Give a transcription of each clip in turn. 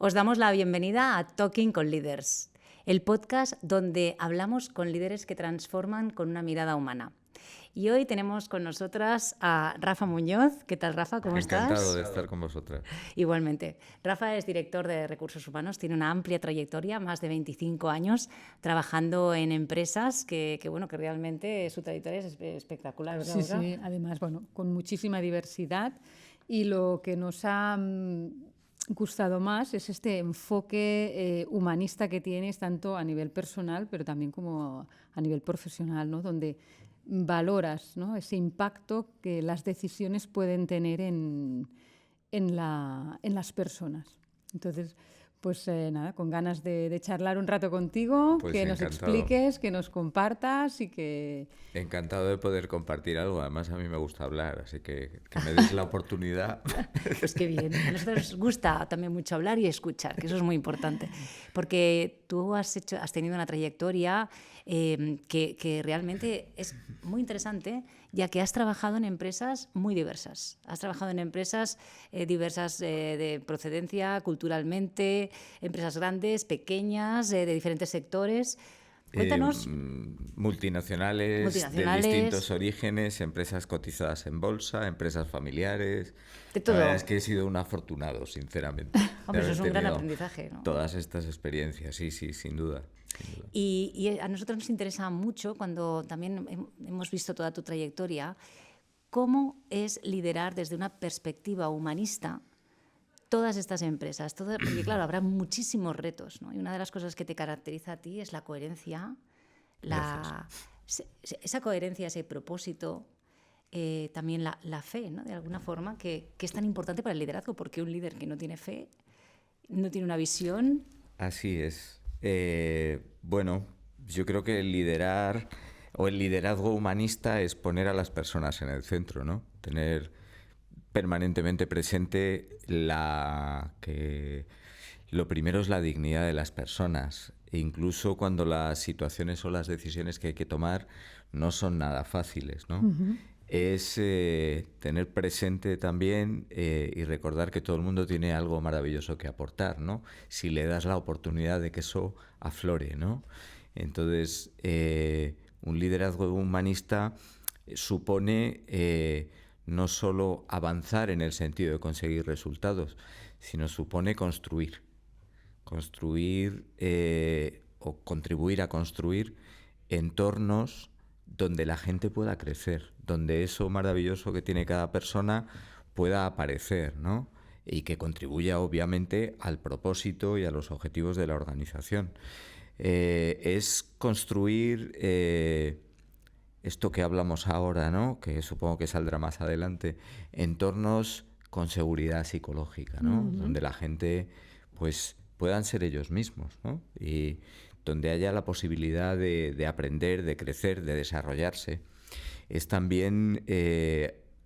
Os damos la bienvenida a Talking con Leaders, el podcast donde hablamos con líderes que transforman con una mirada humana. Y hoy tenemos con nosotras a Rafa Muñoz. ¿Qué tal, Rafa? ¿Cómo estás? Encantado de estar con vosotras. Igualmente. Rafa es director de Recursos Humanos, tiene una amplia trayectoria, más de 25 años, trabajando en empresas que realmente su trayectoria es espectacular, ¿verdad, Olga? Sí, además, con muchísima diversidad, y lo que nos ha gustado más es este enfoque humanista que tienes, tanto a nivel personal, pero también como a nivel profesional, ¿no? Donde valoras, ¿no?, ese impacto que las decisiones pueden tener en las personas. Entonces, pues nada, con ganas de charlar un rato contigo, Pues que nos encantado. expliques, que nos compartas y que... Encantado de poder compartir algo. Además, a mí me gusta hablar, así que me des la oportunidad. Pues qué bien. A nosotros nos gusta también mucho hablar y escuchar, que eso es muy importante. Porque tú has tenido una trayectoria que realmente es muy interesante, ya que has trabajado en empresas muy diversas. Has trabajado en empresas diversas de procedencia, culturalmente, empresas grandes, pequeñas, de diferentes sectores. Cuéntanos. Multinacionales de distintos orígenes, empresas cotizadas en bolsa, empresas familiares. De todo. La verdad es que he sido un afortunado, sinceramente. Hombre, eso es un gran aprendizaje, ¿no? Todas estas experiencias, sí, sin duda. Y a nosotros nos interesa mucho, cuando también hemos visto toda tu trayectoria, cómo es liderar desde una perspectiva humanista todas estas empresas. Porque claro, habrá muchísimos retos, ¿no? Y una de las cosas que te caracteriza a ti es la coherencia, esa coherencia, ese propósito, también la fe, ¿no?, de alguna forma, que es tan importante para el liderazgo, porque un líder que no tiene fe, no tiene una visión. Así es. Bueno, yo creo que el liderazgo humanista es poner a las personas en el centro, ¿no? Tener permanentemente presente que lo primero es la dignidad de las personas, e incluso cuando las situaciones o las decisiones que hay que tomar no son nada fáciles, ¿no? Uh-huh. Es tener presente también y recordar que todo el mundo tiene algo maravilloso que aportar, ¿no? Si le das la oportunidad de que eso aflore, ¿no? Entonces, un liderazgo humanista supone no solo avanzar en el sentido de conseguir resultados, sino supone construir o contribuir a construir entornos donde la gente pueda crecer, donde eso maravilloso que tiene cada persona pueda aparecer, ¿no? Y que contribuya obviamente al propósito y a los objetivos de la organización. Es construir esto que hablamos ahora, ¿no?, que supongo que saldrá más adelante, entornos con seguridad psicológica, ¿no? Uh-huh. Donde la gente pues puedan ser ellos mismos, ¿no? Y donde haya la posibilidad de aprender, de crecer, de desarrollarse. Es también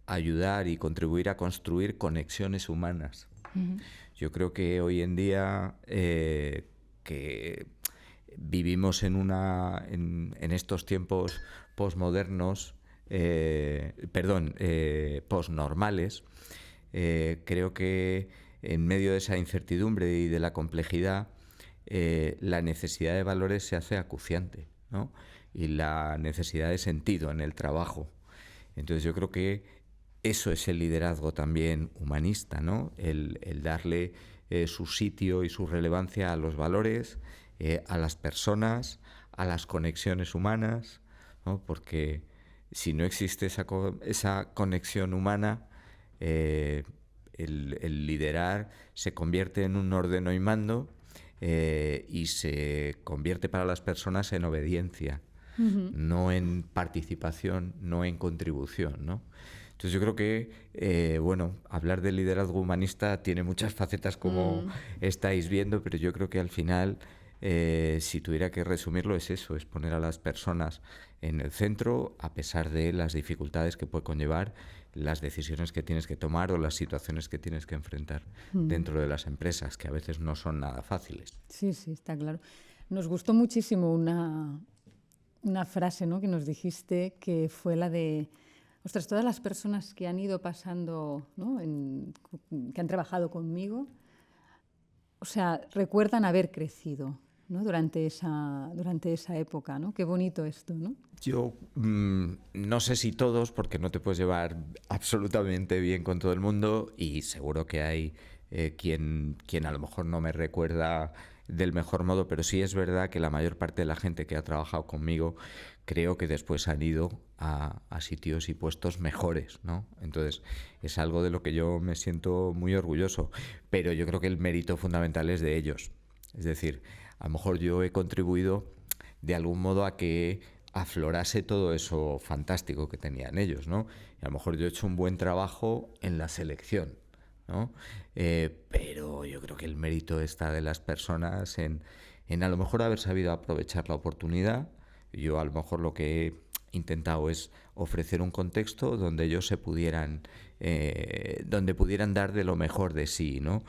ayudar y contribuir a construir conexiones humanas. Uh-huh. Yo creo que hoy en día que vivimos en estos tiempos posmodernos, posnormales, creo que en medio de esa incertidumbre y de la complejidad, la necesidad de valores se hace acuciante, ¿no? Y la necesidad de sentido en el trabajo. Entonces yo creo que eso es el liderazgo también humanista, ¿no? El darle su sitio y su relevancia a los valores, a las personas, a las conexiones humanas, ¿no? Porque si no existe esa conexión humana, el liderar se convierte en un ordeno y mando, y se convierte para las personas en obediencia, uh-huh, no en participación, no en contribución, ¿no? Entonces yo creo que, hablar del liderazgo humanista tiene muchas facetas, como estáis viendo, pero yo creo que al final, si tuviera que resumirlo, es eso, es poner a las personas en el centro, a pesar de las dificultades que puede conllevar las decisiones que tienes que tomar o las situaciones que tienes que enfrentar dentro de las empresas, que a veces no son nada fáciles. Sí, está claro. Nos gustó muchísimo una frase, ¿no?, que nos dijiste, que fue la de: ostras, todas las personas que han ido pasando, ¿no?, que han trabajado conmigo, o sea, recuerdan haber crecido, ¿no? Durante esa época, ¿no? Qué bonito esto, ¿no? Yo no sé si todos, porque no te puedes llevar absolutamente bien con todo el mundo y seguro que hay quien a lo mejor no me recuerda del mejor modo, pero sí es verdad que la mayor parte de la gente que ha trabajado conmigo creo que después han ido a sitios y puestos mejores, ¿no? Entonces es algo de lo que yo me siento muy orgulloso, pero yo creo que el mérito fundamental es de ellos. Es decir, a lo mejor yo he contribuido de algún modo a que aflorase todo eso fantástico que tenían ellos, ¿no? Y a lo mejor yo he hecho un buen trabajo en la selección, ¿no? Pero yo creo que el mérito está de las personas en a lo mejor haber sabido aprovechar la oportunidad. Yo a lo mejor lo que he intentado es ofrecer un contexto donde ellos se pudieran donde pudieran dar de lo mejor de sí, ¿no?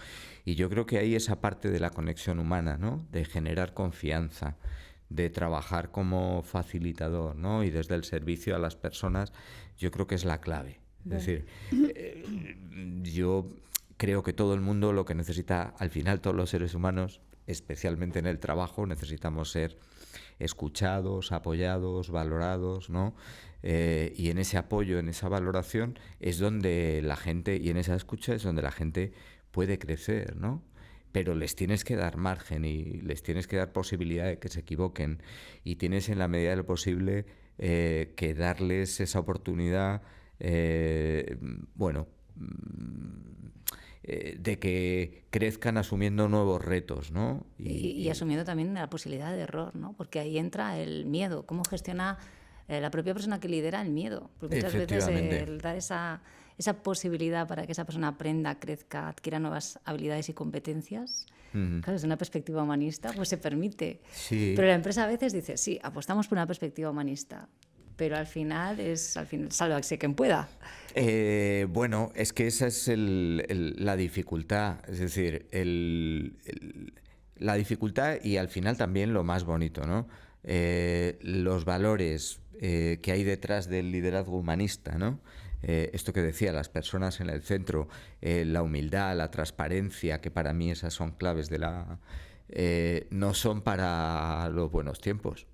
Y yo creo que ahí esa parte de la conexión humana, ¿no? De generar confianza, de trabajar como facilitador, ¿no? Y desde el servicio a las personas, yo creo que es la clave. Es decir, yo creo que todo el mundo lo que necesita, al final todos los seres humanos, especialmente en el trabajo, necesitamos ser escuchados, apoyados, valorados, ¿no? Y en ese apoyo, en esa valoración, es donde la gente, y en esa escucha es donde la gente puede crecer, ¿no? Pero les tienes que dar margen y les tienes que dar posibilidad de que se equivoquen y tienes en la medida de lo posible que darles esa oportunidad, de que crezcan asumiendo nuevos retos, ¿no? Y asumiendo también la posibilidad de error, ¿no? Porque ahí entra el miedo. ¿Cómo gestiona la propia persona que lidera el miedo? Porque muchas veces el dar esa posibilidad para que esa persona aprenda, crezca, adquiera nuevas habilidades y competencias, claro, desde una perspectiva humanista, pues se permite. Sí. Pero la empresa a veces dice, sí, apostamos por una perspectiva humanista, pero al final sálvase quien pueda. Bueno, es que esa es la dificultad, es decir, la dificultad y al final también lo más bonito, ¿no? Los valores que hay detrás del liderazgo humanista, ¿no? Esto que decía, las personas en el centro, la humildad, la transparencia, que para mí esas son claves no son para los buenos tiempos.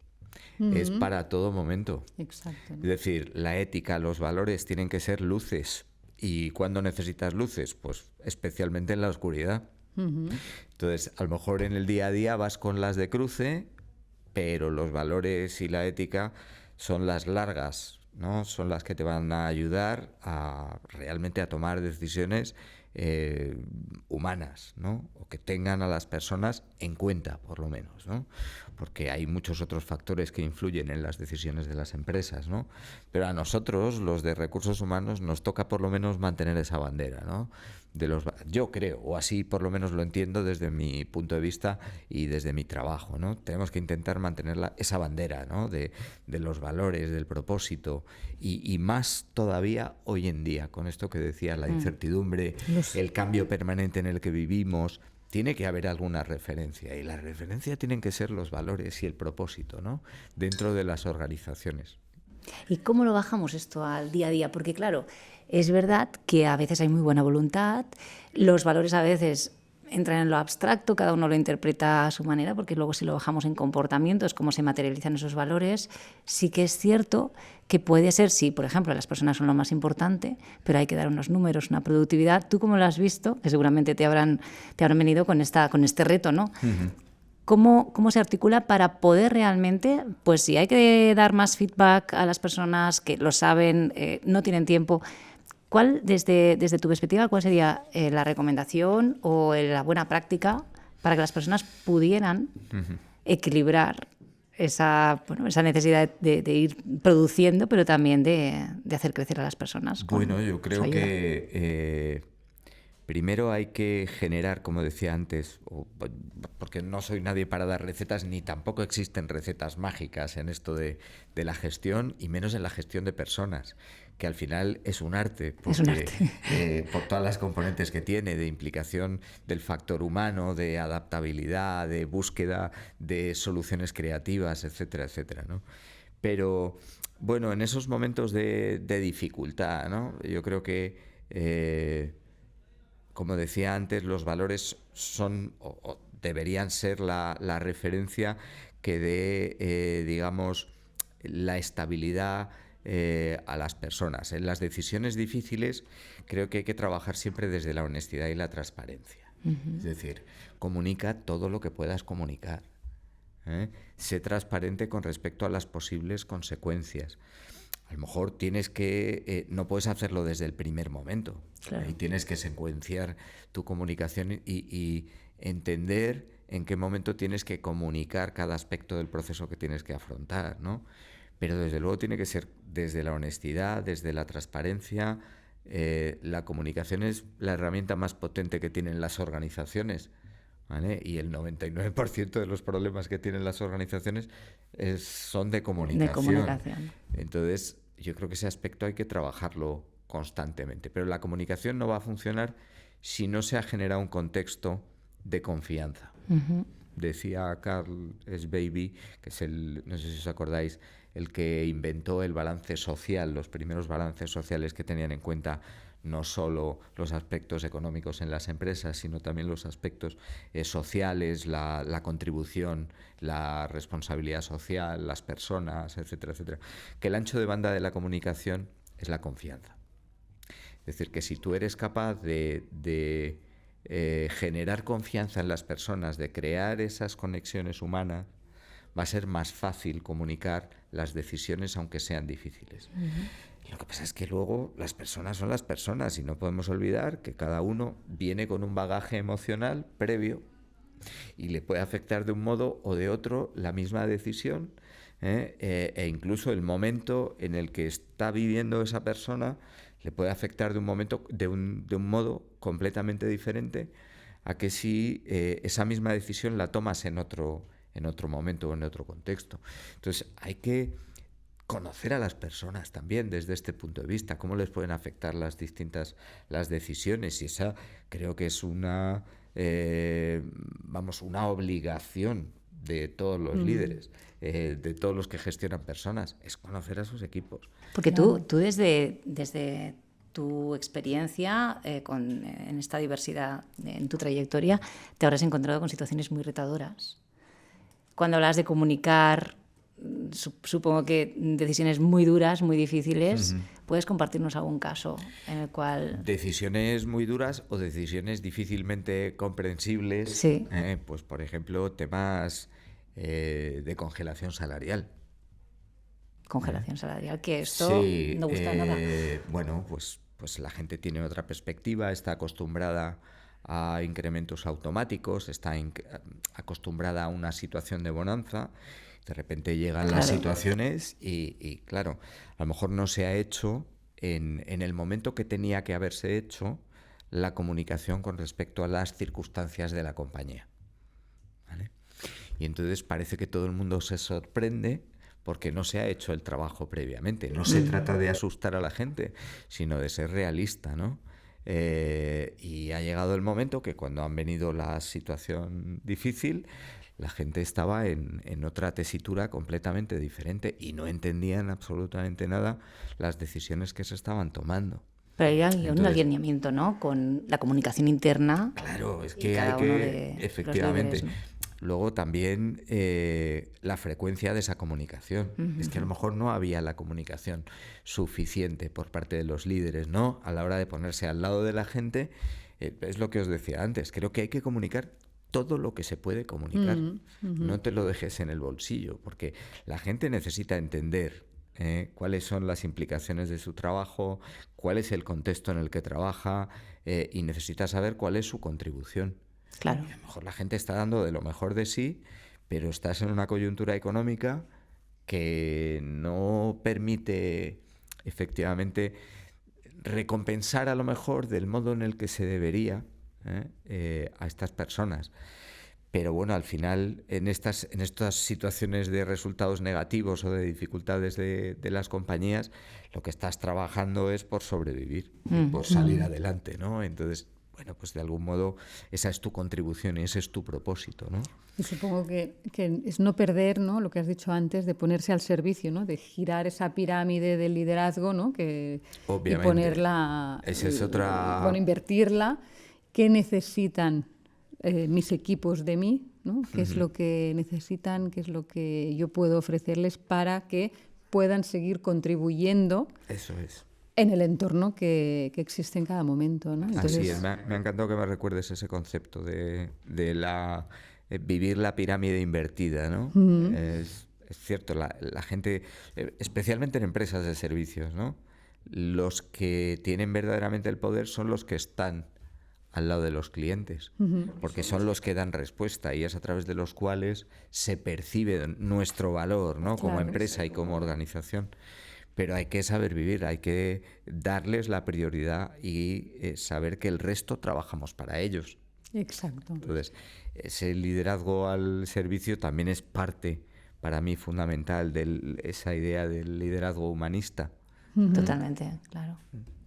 Es para todo momento. Exacto. Es decir, la ética, los valores tienen que ser luces. ¿Y cuándo necesitas luces? Pues especialmente en la oscuridad. Entonces, a lo mejor en el día a día vas con las de cruce, pero los valores y la ética son las largas, ¿no? Son las que te van a ayudar realmente a tomar decisiones humanas, ¿no? O que tengan a las personas en cuenta, por lo menos, ¿no? Porque hay muchos otros factores que influyen en las decisiones de las empresas, ¿no? Pero a nosotros, los de recursos humanos, nos toca por lo menos mantener esa bandera, ¿no? Yo creo, o así por lo menos lo entiendo desde mi punto de vista y desde mi trabajo, ¿no? Tenemos que intentar mantener esa bandera, ¿no? De los valores, del propósito y más todavía hoy en día, con esto que decía, la incertidumbre, el cambio permanente en el que vivimos. Tiene que haber alguna referencia y la referencia tienen que ser los valores y el propósito, ¿no? Dentro de las organizaciones. ¿Y cómo lo bajamos esto al día a día? Porque claro, es verdad que a veces hay muy buena voluntad, los valores a veces entran en lo abstracto, cada uno lo interpreta a su manera, porque luego si lo bajamos en comportamientos, cómo se materializan esos valores, sí que es cierto que puede ser, sí, por ejemplo, las personas son lo más importante, pero hay que dar unos números, una productividad. ¿Tú cómo lo has visto? Que seguramente te habrán venido con este reto, ¿no? ¿Cómo se articula para poder realmente, pues si hay que dar más feedback a las personas que lo saben, no tienen tiempo? ¿Cuál, desde tu perspectiva, cuál sería la recomendación o la buena práctica para que las personas pudieran equilibrar esa necesidad de ir produciendo, pero también de hacer crecer a las personas? Bueno, yo creo que primero hay que generar, como decía antes, porque no soy nadie para dar recetas, ni tampoco existen recetas mágicas en esto de la gestión, y menos en la gestión de personas, que al final es un arte, porque, por todas las componentes que tiene, de implicación del factor humano, de adaptabilidad, de búsqueda de soluciones creativas, etcétera, etcétera, ¿no? Pero, bueno, en esos momentos de dificultad, ¿no? Yo creo que como decía antes, los valores son o deberían ser la referencia que dé, digamos, la estabilidad a las personas. En las decisiones difíciles creo que hay que trabajar siempre desde la honestidad y la transparencia. Es decir, comunica todo lo que puedas comunicar. Sé transparente con respecto a las posibles consecuencias. A lo mejor tienes que, no puedes hacerlo desde el primer momento. Claro. Y tienes que secuenciar tu comunicación y entender en qué momento tienes que comunicar cada aspecto del proceso que tienes que afrontar, ¿no? Pero desde luego tiene que ser desde la honestidad, desde la transparencia. La comunicación es la herramienta más potente que tienen las organizaciones, ¿vale? Y el 99% de los problemas que tienen las organizaciones son de comunicación. De comunicación. Entonces, yo creo que ese aspecto hay que trabajarlo constantemente. Pero la comunicación no va a funcionar si no se ha generado un contexto de confianza. Decía Carl Sbaby, que es no sé si os acordáis, el que inventó el balance social, los primeros balances sociales que tenían en cuenta no solo los aspectos económicos en las empresas, sino también los aspectos sociales, la contribución, la responsabilidad social, las personas, etcétera, etcétera. Que el ancho de banda de la comunicación es la confianza. Es decir, que si tú eres capaz de generar confianza en las personas, de crear esas conexiones humanas, va a ser más fácil comunicar las decisiones aunque sean difíciles. Lo que pasa es que luego las personas son las personas y no podemos olvidar que cada uno viene con un bagaje emocional previo y le puede afectar de un modo o de otro la misma decisión, e incluso el momento en el que está viviendo esa persona le puede afectar de un modo completamente diferente a que si esa misma decisión la tomas en otro momento o en otro contexto. Entonces hay que conocer a las personas también desde este punto de vista, cómo les pueden afectar las decisiones, y esa creo que es una obligación de todos los líderes, de todos los que gestionan personas, es conocer a sus equipos. Porque tú desde tu experiencia en esta diversidad, en tu trayectoria, te habrás encontrado con situaciones muy retadoras. Cuando hablas de comunicar, supongo que decisiones muy duras, muy difíciles, ¿puedes compartirnos algún caso en el cual...? Decisiones muy duras o decisiones difícilmente comprensibles. Sí. Pues, por ejemplo, temas de congelación salarial. Congelación salarial, que esto sí, no gusta nada. Bueno, pues la gente tiene otra perspectiva, está acostumbrada a incrementos automáticos, está acostumbrada a una situación de bonanza. De repente llegan las situaciones y claro, a lo mejor no se ha hecho en el momento que tenía que haberse hecho la comunicación con respecto a las circunstancias de la compañía, ¿vale? Y entonces parece que todo el mundo se sorprende porque no se ha hecho el trabajo previamente. No se trata de asustar a la gente, sino de ser realista, ¿no? Y ha llegado el momento que cuando han venido la situación difícil, la gente estaba en otra tesitura completamente diferente y no entendían absolutamente nada las decisiones que se estaban tomando. Pero hay un alineamiento, ¿no?, con la comunicación interna. Claro, es que hay que, efectivamente. Luego también la frecuencia de esa comunicación. Es que a lo mejor no había la comunicación suficiente por parte de los líderes, ¿no? A la hora de ponerse al lado de la gente, es lo que os decía antes. Creo que hay que comunicar todo lo que se puede comunicar. No te lo dejes en el bolsillo, porque la gente necesita entender cuáles son las implicaciones de su trabajo, cuál es el contexto en el que trabaja, y necesita saber cuál es su contribución. Claro. Y a lo mejor la gente está dando de lo mejor de sí, pero estás en una coyuntura económica que no permite efectivamente recompensar a lo mejor del modo en el que se debería a estas personas. Pero bueno, al final, en estas situaciones de resultados negativos o de dificultades de las compañías, lo que estás trabajando es por sobrevivir, por salir adelante, ¿no? Entonces, bueno, pues de algún modo esa es tu contribución y ese es tu propósito, ¿no? Y supongo que es no perder, ¿no?, lo que has dicho antes, de ponerse al servicio, ¿no?, de girar esa pirámide del liderazgo, ¿no?, y ponerla, esa es otra... bueno, invertirla qué necesitan mis equipos de mí, ¿no? Qué es lo que necesitan, qué es lo que yo puedo ofrecerles para que puedan seguir contribuyendo. Eso es. En el entorno que existe en cada momento, ¿no? Entonces, Así es, me ha encantado que me recuerdes ese concepto de vivir la pirámide invertida, ¿no? Es cierto, la gente, especialmente en empresas de servicios, ¿no? Los que tienen verdaderamente el poder son los que están al lado de los clientes, porque son los que dan respuesta y es a través de los cuales se percibe nuestro valor, ¿no? Como empresa y como organización. Pero hay que saber vivir, hay que darles la prioridad y saber que el resto trabajamos para ellos. Exacto. Entonces, ese liderazgo al servicio también es parte, para mí, fundamental de esa idea del liderazgo humanista. Totalmente, claro.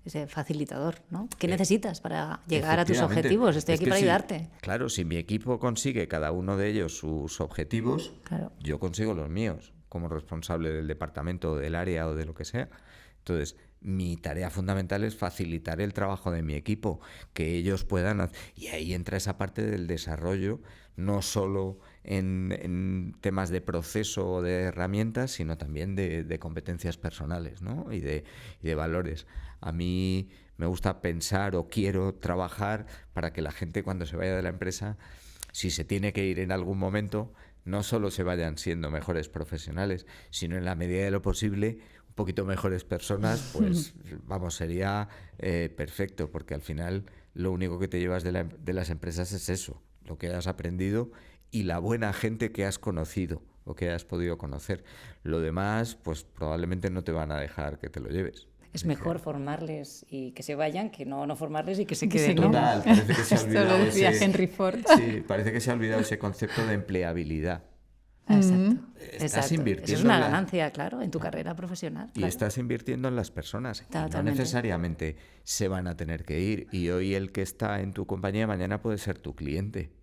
Ese facilitador, ¿no? ¿Qué necesitas para llegar a tus Efectivamente. objetivos? Estoy aquí para ayudarte. Claro, si mi equipo consigue cada uno de ellos sus objetivos, Claro. yo consigo los míos como responsable del departamento, del área o de lo que sea. Entonces, mi tarea fundamental es facilitar el trabajo de mi equipo, que ellos puedan... Y ahí entra esa parte del desarrollo, no solo en temas de proceso o de herramientas, sino también de competencias personales, ¿no? y de valores. A mí me gusta pensar o quiero trabajar para que la gente, cuando se vaya de la empresa, si se tiene que ir en algún momento, no solo se vayan siendo mejores profesionales, sino en la medida de lo posible un poquito mejores personas, pues vamos, sería perfecto, porque al final lo único que te llevas de las empresas es eso, lo que has aprendido y la buena gente que has conocido o que has podido conocer. Lo demás, pues probablemente no te van a dejar que te lo lleves. Es mejor formarles y que se vayan que no formarles y que se queden. ¿no? Total, parece que se ha Esto olvidado lo decía ese... Henry Ford. Sí, parece que se ha olvidado ese concepto de empleabilidad. Exacto. Estás Exacto. invirtiendo Eso es una en la- ganancia, claro, en tu carrera profesional. Y claro. estás invirtiendo en las personas. Y no Totalmente. necesariamente se van a tener que ir. Y hoy el que está en tu compañía, mañana puede ser tu cliente.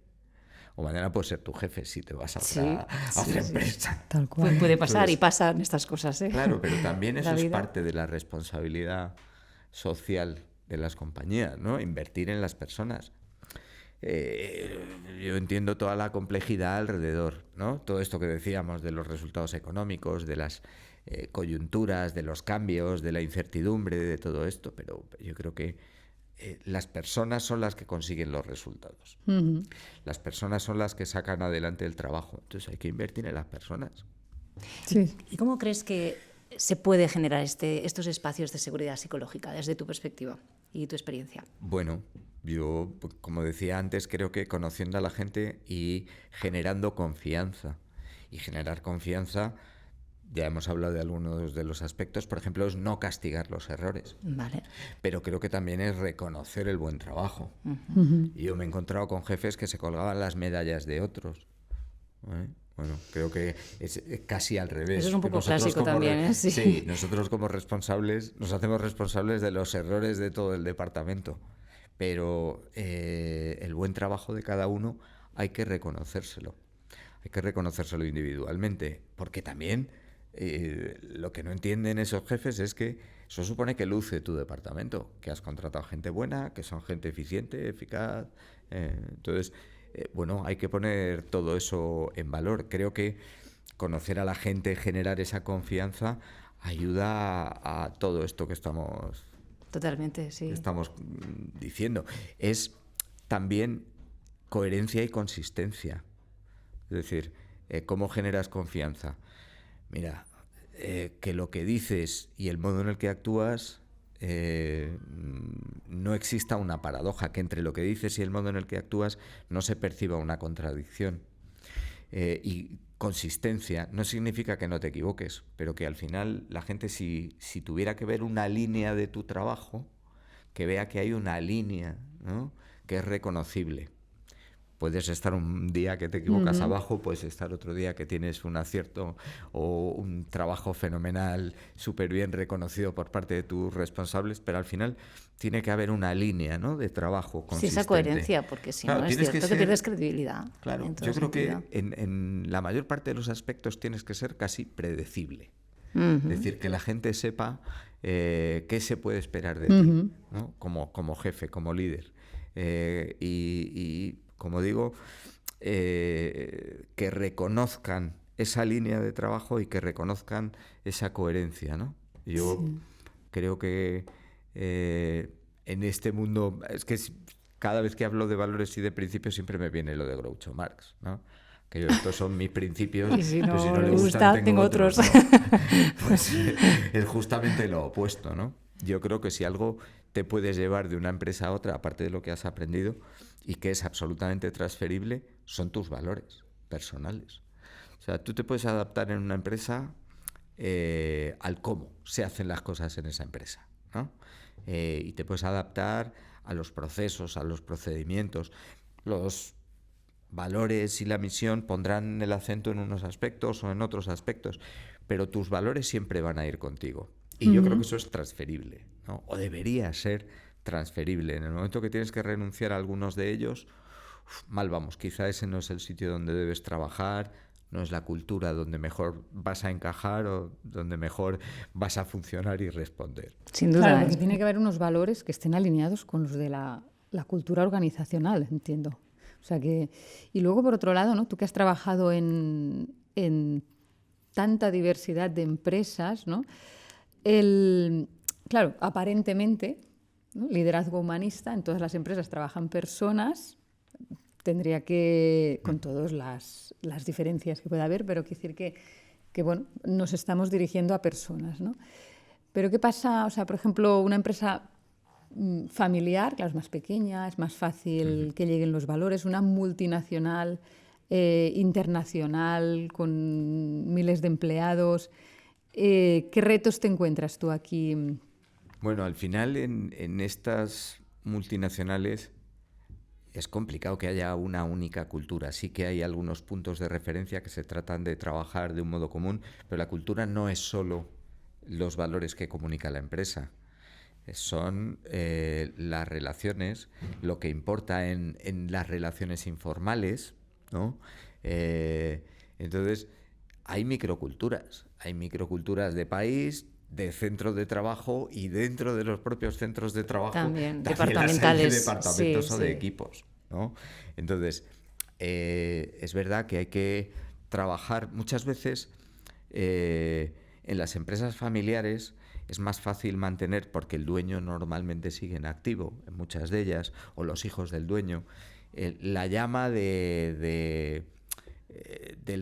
O mañana puede ser tu jefe si te vas a otra empresa. Tal cual. Puede pasar Entonces, y pasan estas cosas, ¿eh? Claro, pero también eso La es vida. parte de la responsabilidad social de las compañías, ¿no? Invertir en las personas. Yo entiendo toda la complejidad alrededor, ¿no? Todo esto que decíamos de los resultados económicos, de las coyunturas, de los cambios, de la incertidumbre, de todo esto, pero yo creo que las personas son las que consiguen los resultados. Las personas son las que sacan adelante el trabajo. Entonces hay que invertir en las personas. Sí. ¿Y cómo crees que se puede generar estos espacios de seguridad psicológica desde tu perspectiva y tu experiencia? Bueno, yo, como decía antes, creo que conociendo a la gente y generando confianza. Y generar confianza, ya hemos hablado de algunos de los aspectos, por ejemplo, es no castigar los errores. Vale. Pero creo que también es reconocer el buen trabajo. Y yo me he encontrado con jefes que se colgaban las medallas de otros. Bueno, creo que es casi al revés. Eso es un poco Nosotros clásico como también, ¿eh? Sí. Sí, nosotros como responsables nos hacemos responsables de los errores de todo el departamento. Pero el buen trabajo de cada uno hay que reconocérselo. Hay que reconocérselo individualmente. Porque también lo que no entienden esos jefes es que eso supone que luce tu departamento, que has contratado gente buena, que son gente eficiente, eficaz. Entonces, bueno, hay que poner todo eso en valor. Creo que conocer a la gente, generar esa confianza, ayuda a todo esto que estamos Totalmente, sí. diciendo. Es también coherencia y consistencia. Es decir, ¿cómo generas confianza? Mira, que lo que dices y el modo en el que actúas no exista una paradoja, que entre lo que dices y el modo en el que actúas no se perciba una contradicción. Y consistencia no significa que no te equivoques, pero que al final la gente, si tuviera que ver una línea de tu trabajo, que vea que hay una línea, ¿no?, que es reconocible. Puedes estar un día que te equivocas abajo, puedes estar otro día que tienes un acierto o un trabajo fenomenal, súper bien reconocido por parte de tus responsables, pero al final tiene que haber una línea, ¿no?, de trabajo consistente. Sí, esa coherencia, porque si Claro, no es tienes cierto que pierdes credibilidad. Claro, en todo yo creo sentido. que en la mayor parte de los aspectos tienes que ser casi predecible. Es decir, que la gente sepa qué se puede esperar de ti, ¿no?, como jefe, como líder. Y como digo, que reconozcan esa línea de trabajo y que reconozcan esa coherencia, ¿no? Yo creo que en este mundo, es que cada vez que hablo de valores y de principios siempre me viene lo de Groucho Marx, ¿no? Que estos son mis principios, y si pero si no le le gustan, tengo otros, ¿no? Pues es justamente lo opuesto, ¿no? Yo creo que si algo te puedes llevar de una empresa a otra, aparte de lo que has aprendido, y que es absolutamente transferible, son tus valores personales. O sea, tú te puedes adaptar en una empresa al cómo se hacen las cosas en esa empresa, ¿no? Y te puedes adaptar a los procesos, a los procedimientos. Los valores y la misión pondrán el acento en unos aspectos o en otros aspectos, pero tus valores siempre van a ir contigo. Y yo creo que eso es transferible, ¿no? O debería ser transferible. En el momento que tienes que renunciar a algunos de ellos, mal vamos. Quizá ese no es el sitio donde debes trabajar, no es la cultura donde mejor vas a encajar o donde mejor vas a funcionar y responder. Sin duda. Claro, porque tiene que haber unos valores que estén alineados con los de la cultura organizacional, entiendo. O sea que, y luego, por otro lado, ¿no? Tú que has trabajado en tanta diversidad de empresas, ¿no? Claro, aparentemente, ¿no? Liderazgo humanista, en todas las empresas trabajan personas, tendría que, con todas las diferencias que pueda haber, pero quiero decir que bueno, nos estamos dirigiendo a personas, ¿no? Pero ¿qué pasa? O sea, por ejemplo, una empresa familiar, claro, es más pequeña, es más fácil que lleguen los valores. Una multinacional, internacional, con miles de empleados. ¿Qué retos te encuentras tú aquí? Bueno, al final en estas multinacionales es complicado que haya una única cultura. Sí que hay algunos puntos de referencia que se tratan de trabajar de un modo común, pero la cultura no es solo los valores que comunica la empresa. Son las relaciones, lo que importa en las relaciones informales, ¿no? Entonces, hay microculturas de país, de centros de trabajo y dentro de los propios centros de trabajo también departamentales, hay de departamentos o de sí. equipos, ¿no? Entonces, es verdad que hay que trabajar muchas veces en las empresas familiares. Es más fácil mantener, porque el dueño normalmente sigue en activo, en muchas de ellas, o los hijos del dueño, la llama del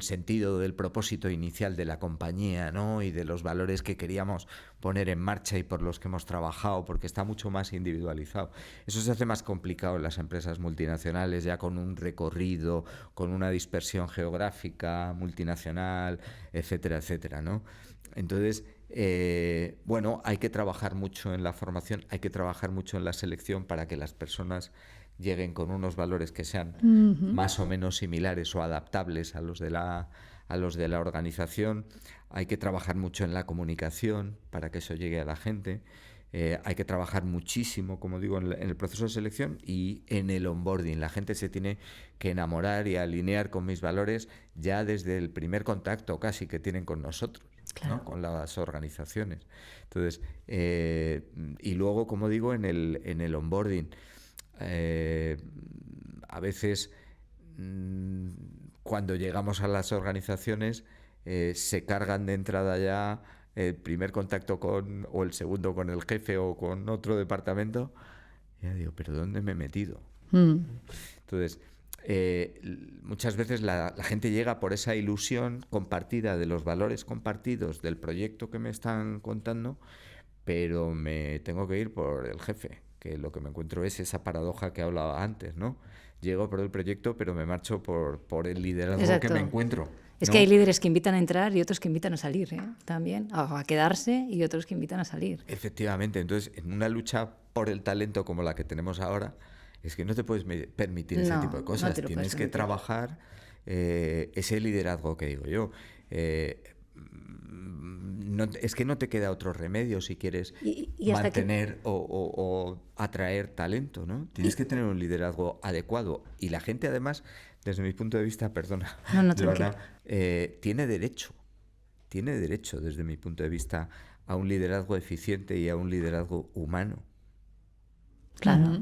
sentido, del propósito inicial de la compañía, ¿no? Y de los valores que queríamos poner en marcha y por los que hemos trabajado, porque está mucho más individualizado. Eso se hace más complicado en las empresas multinacionales, ya con un recorrido, con una dispersión geográfica multinacional, etcétera, etcétera, ¿no? Entonces, bueno, hay que trabajar mucho en la formación, hay que trabajar mucho en la selección para que las personas lleguen con unos valores que sean más o menos similares o adaptables a los de la organización. Hay que trabajar mucho en la comunicación para que eso llegue a la gente. Hay que trabajar muchísimo, como digo, en el proceso de selección y en el onboarding. La gente se tiene que enamorar y alinear con mis valores ya desde el primer contacto casi que tienen con nosotros. Claro. ¿No? Con las organizaciones. Entonces, y luego, como digo, en el onboarding, a veces cuando llegamos a las organizaciones se cargan de entrada ya el primer contacto o el segundo con el jefe o con otro departamento. Y ya digo, ¿pero dónde me he metido? Entonces, muchas veces la gente llega por esa ilusión compartida de los valores compartidos del proyecto que me están contando, pero me tengo que ir por el jefe, que lo que me encuentro es esa paradoja que hablaba antes, ¿no? Llego por el proyecto, pero me marcho por el liderazgo. Exacto. Que me encuentro. Es que hay líderes que invitan a entrar y otros que invitan a salir, también, a quedarse, y otros que invitan a salir. Efectivamente, entonces en una lucha por el talento como la que tenemos ahora, es que no te puedes permitir ese tipo de cosas. No tienes que trabajar ese liderazgo que digo yo. Es que no te queda otro remedio si quieres mantener o atraer talento, ¿no? Tienes que tener un liderazgo adecuado. Y la gente, además, desde mi punto de vista, perdona, Joana, tiene derecho, desde mi punto de vista, a un liderazgo eficiente y a un liderazgo humano. Claro.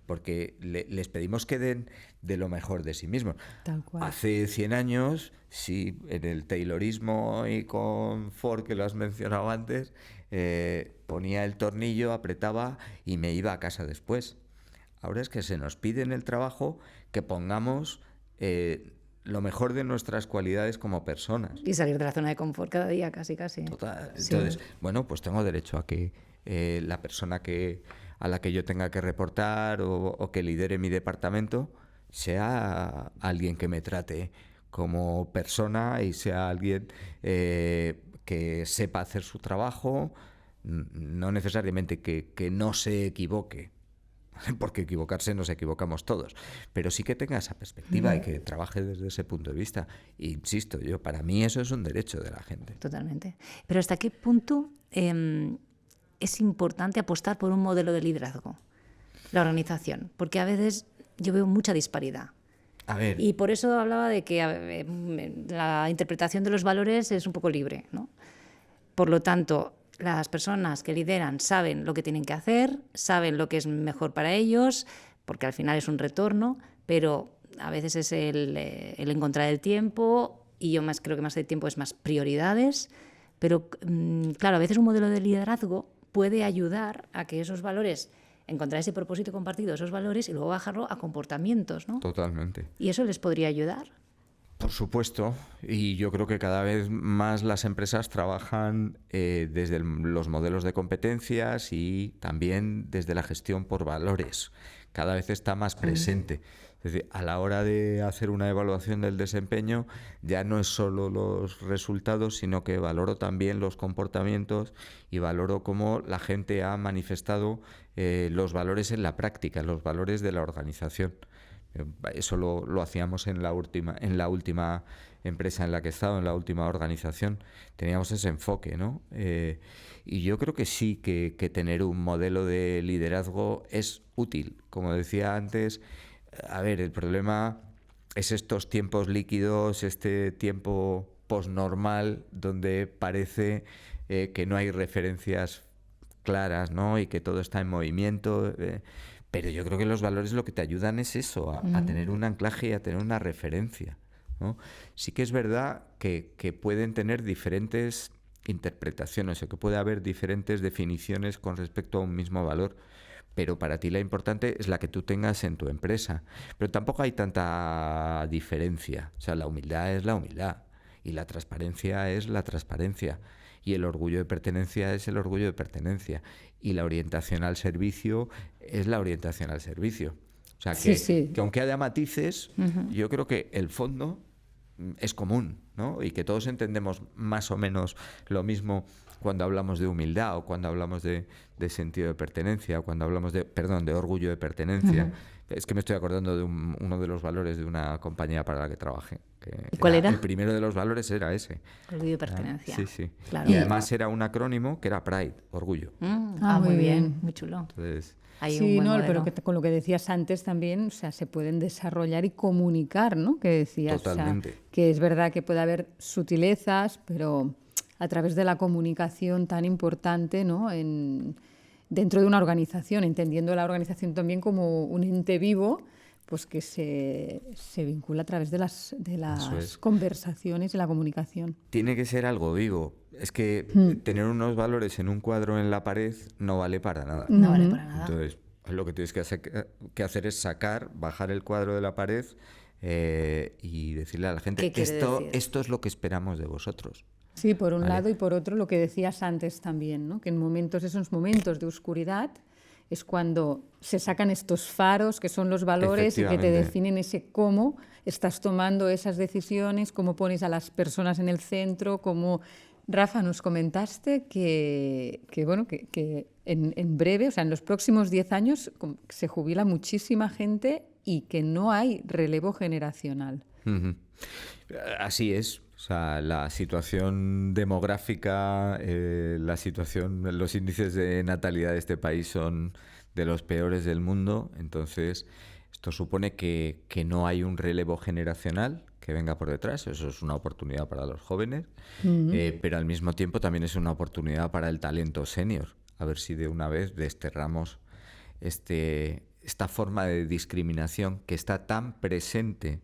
porque les pedimos que den de lo mejor de sí mismos. Tal cual. Hace 100 años, sí, en el Taylorismo y con Ford, que lo has mencionado antes, ponía el tornillo, apretaba y me iba a casa después. Ahora es que se nos pide en el trabajo que pongamos lo mejor de nuestras cualidades como personas. Y salir de la zona de confort cada día, casi. Total. Sí. Entonces, bueno, pues tengo derecho a que la persona a la que yo tenga que reportar o que lidere mi departamento sea alguien que me trate como persona y sea alguien que sepa hacer su trabajo, no necesariamente que no se equivoque, porque equivocarse nos equivocamos todos, pero sí que tenga esa perspectiva y que trabaje desde ese punto de vista. Insisto, para mí eso es un derecho de la gente. Totalmente. Pero ¿hasta qué punto es importante apostar por un modelo de liderazgo, la organización? Porque a veces yo veo mucha disparidad. A ver. Y por eso hablaba de que la interpretación de los valores es un poco libre, ¿no? Por lo tanto, las personas que lideran saben lo que tienen que hacer, saben lo que es mejor para ellos, porque al final es un retorno, pero a veces es el encontrar el tiempo, y yo creo que más de tiempo es más prioridades, pero claro, a veces un modelo de liderazgo puede ayudar a que esos valores, encontrar ese propósito compartido, esos valores, y luego bajarlo a comportamientos, ¿no? Totalmente. ¿Y eso les podría ayudar? Por supuesto, y yo creo que cada vez más las empresas trabajan desde los modelos de competencias y también desde la gestión por valores. Cada vez está más presente. Es decir, a la hora de hacer una evaluación del desempeño, ya no es solo los resultados, sino que valoro también los comportamientos y valoro cómo la gente ha manifestado los valores en la práctica, los valores de la organización. Eso lo hacíamos en la última empresa en la que he estado, en la última organización. Teníamos ese enfoque, ¿no? Y yo creo que sí, que tener un modelo de liderazgo es útil. Como decía antes, a ver, el problema es estos tiempos líquidos, este tiempo posnormal, donde parece que no hay referencias claras, ¿no? Y que todo está en movimiento. Pero yo creo que los valores lo que te ayudan es eso, a tener un anclaje y a tener una referencia, ¿no? Sí que es verdad que pueden tener diferentes interpretaciones o que puede haber diferentes definiciones con respecto a un mismo valor, pero para ti la importante es la que tú tengas en tu empresa. Pero tampoco hay tanta diferencia. O sea, la humildad es la humildad y la transparencia es la transparencia. Y el orgullo de pertenencia es el orgullo de pertenencia. Y la orientación al servicio es la orientación al servicio. O sea, que aunque haya matices, yo creo que el fondo es común, ¿no? Y que todos entendemos más o menos lo mismo cuando hablamos de humildad o cuando hablamos de sentido de pertenencia o cuando hablamos de orgullo de pertenencia. Es que me estoy acordando de uno de los valores de una compañía para la que trabajé. ¿Y cuál era? El primero de los valores era ese. Orgullo de pertenencia. Sí. Claro. Y además era un acrónimo que era Pride, orgullo. Muy bien, muy chulo. Entonces, Hay sí, un buen no, pero modelo. con lo que decías antes también, o sea, se pueden desarrollar y comunicar, ¿no? Que decías, Totalmente. o sea, que es verdad que puede haber sutilezas, pero a través de la comunicación tan importante, ¿no? Dentro de una organización, entendiendo la organización también como un ente vivo, pues que se vincula a través de las conversaciones y la comunicación. tiene que ser algo vivo. Es que tener unos valores en un cuadro en la pared no vale para nada. No vale para nada. Entonces, lo que tienes que hacer es bajar el cuadro de la pared y decirle a la gente ¿Qué quiere decir? esto es lo que esperamos de vosotros. Sí, por un Vale. lado, y por otro lo que decías antes también, ¿no? Que en esos momentos de oscuridad es cuando se sacan estos faros que son los valores y que te Efectivamente. definen ese cómo estás tomando esas decisiones, cómo pones a las personas en el centro, cómo... Rafa, nos comentaste que en breve, o sea, en los próximos 10 años se jubila muchísima gente y que no hay relevo generacional. Ujú. Así es. O sea, la situación demográfica, los índices de natalidad de este país son de los peores del mundo. Entonces, esto supone que no hay un relevo generacional que venga por detrás. Eso es una oportunidad para los jóvenes, pero al mismo tiempo también es una oportunidad para el talento senior. A ver si de una vez desterramos este esta forma de discriminación que está tan presente,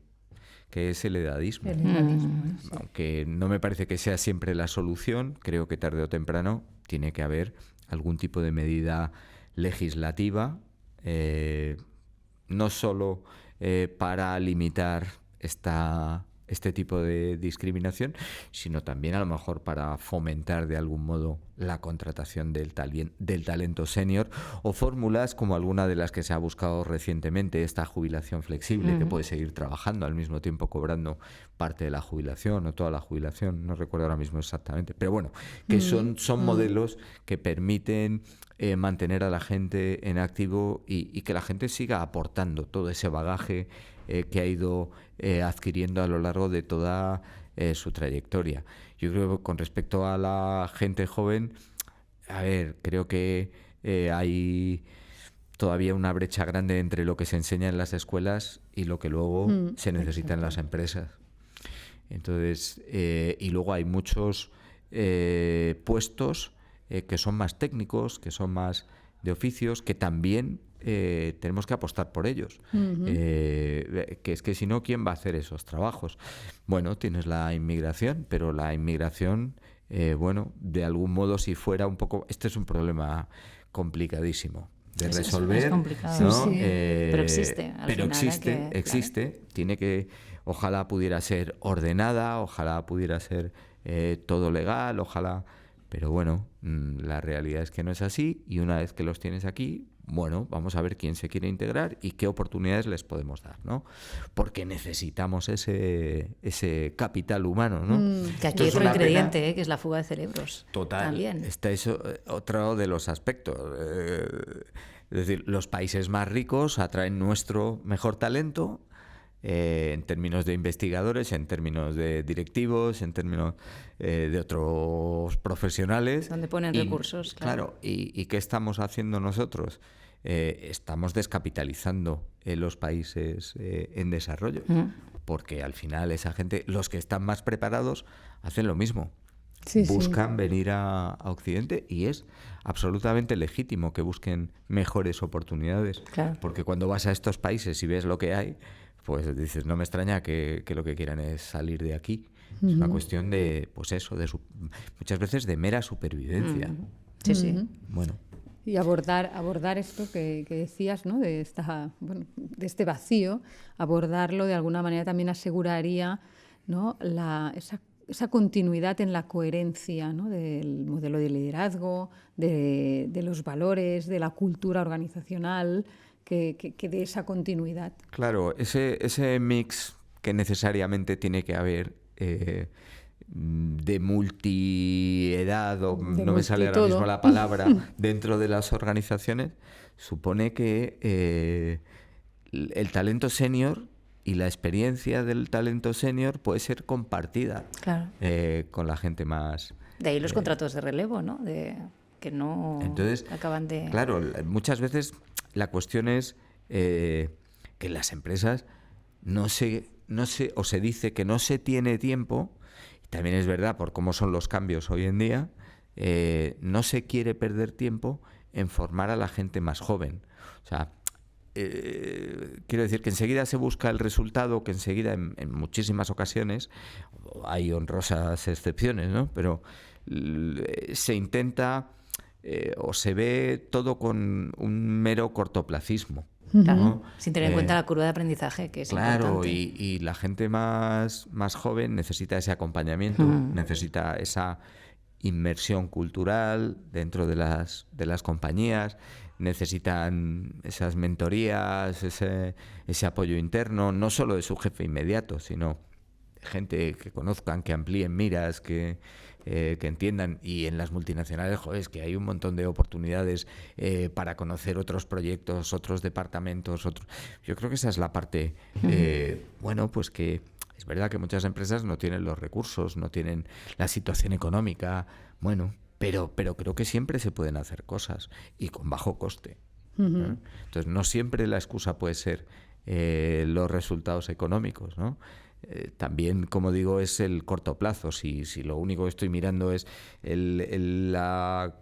que es el edadismo. El edadismo, sí. Aunque no me parece que sea siempre la solución, creo que tarde o temprano tiene que haber algún tipo de medida legislativa, no solo para limitar este tipo de discriminación, sino también a lo mejor para fomentar de algún modo la contratación del talento senior, o fórmulas como alguna de las que se ha buscado recientemente, esta jubilación flexible, que puede seguir trabajando al mismo tiempo cobrando parte de la jubilación o toda la jubilación, no recuerdo ahora mismo exactamente, pero bueno, que son modelos que permiten mantener a la gente en activo y que la gente siga aportando todo ese bagaje que ha ido adquiriendo a lo largo de toda su trayectoria. Yo creo que con respecto a la gente joven, a ver, creo que hay todavía una brecha grande entre lo que se enseña en las escuelas y lo que luego se necesita en las empresas. Entonces, y luego hay muchos puestos que son más técnicos, que son más de oficios, que también tenemos que apostar por ellos. Que es que si no, ¿quién va a hacer esos trabajos? Bueno, tienes la inmigración, pero la inmigración, bueno, de algún modo, si fuera un poco... Este es un problema complicadísimo de resolver, es complicado, ¿no? sí. Pero existe. Pero final existe. Claro. Tiene que... Ojalá pudiera ser ordenada, ojalá pudiera ser todo legal, ojalá... Pero bueno, la realidad es que no es así, y una vez que los tienes aquí, bueno, vamos a ver quién se quiere integrar y qué oportunidades les podemos dar, ¿no? Porque necesitamos ese capital humano, ¿no? Que aquí hay otro ingrediente, que es la fuga de cerebros. Total. También. Está eso, otro de los aspectos. Es decir, los países más ricos atraen nuestro mejor talento, en términos de investigadores, en términos de directivos, en términos de otros profesionales. Donde ponen recursos, claro. ¿Y qué estamos haciendo nosotros? Estamos descapitalizando los países en desarrollo, porque al final esa gente, los que están más preparados, hacen lo mismo. Buscan venir a Occidente, y es absolutamente legítimo que busquen mejores oportunidades, porque cuando vas a estos países y ves lo que hay, pues dices, no me extraña que lo que quieran es salir de aquí. Es una cuestión de, pues eso, muchas veces de mera supervivencia. Sí. Bueno. Y abordar esto que decías, ¿no? De este vacío, abordarlo de alguna manera también aseguraría, ¿no? esa continuidad en la coherencia, ¿no? Del modelo de liderazgo, de los valores, de la cultura organizacional, que dé esa continuidad. Claro, ese mix que necesariamente tiene que haber de multiedad, o no me sale ahora mismo la palabra, dentro de las organizaciones, supone que el talento senior y la experiencia del talento senior puede ser compartida con la gente más... De ahí los contratos de relevo, ¿no? Que no acaban de... Claro, muchas veces la cuestión es que en las empresas no se dice que no se tiene tiempo, y también es verdad por cómo son los cambios hoy en día, no se quiere perder tiempo en formar a la gente más joven. O sea, quiero decir que enseguida se busca el resultado, que enseguida en muchísimas ocasiones, hay honrosas excepciones, ¿no? Pero se intenta o se ve todo con un mero cortoplacismo. ¿no? Sin tener en cuenta la curva de aprendizaje, que es importante. Y la gente más joven necesita ese acompañamiento, necesita esa inmersión cultural dentro de las compañías, necesitan esas mentorías, ese apoyo interno, no solo de su jefe inmediato, sino gente que conozcan, que amplíen miras, que entiendan. Y en las multinacionales, joder, es que hay un montón de oportunidades para conocer otros proyectos, otros departamentos, Yo creo que esa es la parte, bueno, pues que es verdad que muchas empresas no tienen los recursos, no tienen la situación económica, bueno, pero creo que siempre se pueden hacer cosas y con bajo coste. ¿No? Entonces, no siempre la excusa puede ser los resultados económicos, ¿no? También, como digo, es el corto plazo. Si lo único que estoy mirando es la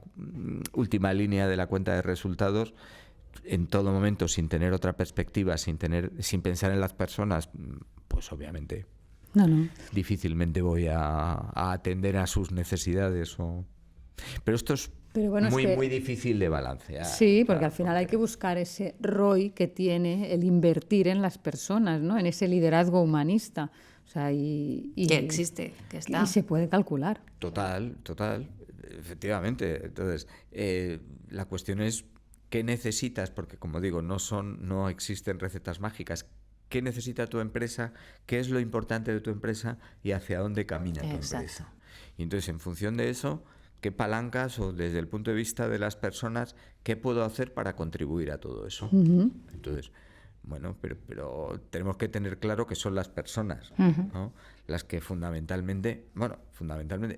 última línea de la cuenta de resultados, en todo momento sin tener otra perspectiva, sin pensar en las personas, pues obviamente difícilmente voy a atender a sus necesidades. Pero esto es muy difícil de balancear. Sí, porque al final hay que buscar ese ROI que tiene el invertir en las personas, ¿no? En ese liderazgo humanista. O sea, que existe, que está. Y se puede calcular. Total, efectivamente. Entonces, la cuestión es qué necesitas, porque como digo, no existen recetas mágicas. ¿Qué necesita tu empresa? ¿Qué es lo importante de tu empresa? Y hacia dónde camina tu empresa. Y entonces, en función de eso, ¿qué palancas o desde el punto de vista de las personas, qué puedo hacer para contribuir a todo eso? Entonces, bueno, pero tenemos que tener claro que son las personas, ¿no? Las que fundamentalmente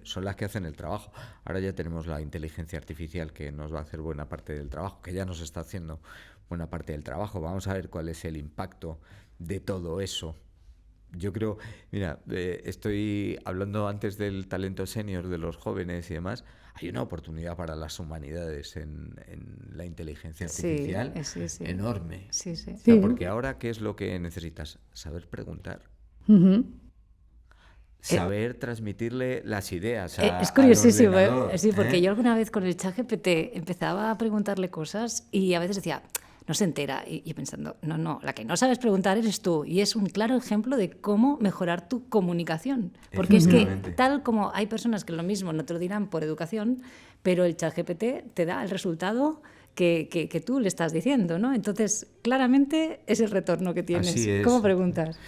son las que hacen el trabajo. Ahora ya tenemos la inteligencia artificial que nos va a hacer buena parte del trabajo, que ya nos está haciendo buena parte del trabajo. Vamos a ver cuál es el impacto de todo eso. Yo creo, mira, estoy hablando antes del talento senior de los jóvenes y demás. Hay una oportunidad para las humanidades en la inteligencia artificial enorme. Sí. O sea, porque ahora, ¿qué es lo que necesitas? Saber preguntar. Saber transmitirle las ideas es curiosísimo, al ordenador, sí, porque yo alguna vez con el ChatGPT empezaba a preguntarle cosas y a veces decía, no se entera, y pensando, no, la que no sabes preguntar eres tú, y es un claro ejemplo de cómo mejorar tu comunicación, porque es que tal como hay personas que lo mismo no te lo dirán por educación, pero el ChatGPT te da el resultado que tú le estás diciendo, ¿no? Entonces, claramente es el retorno que tienes. Así es. ¿Cómo preguntas?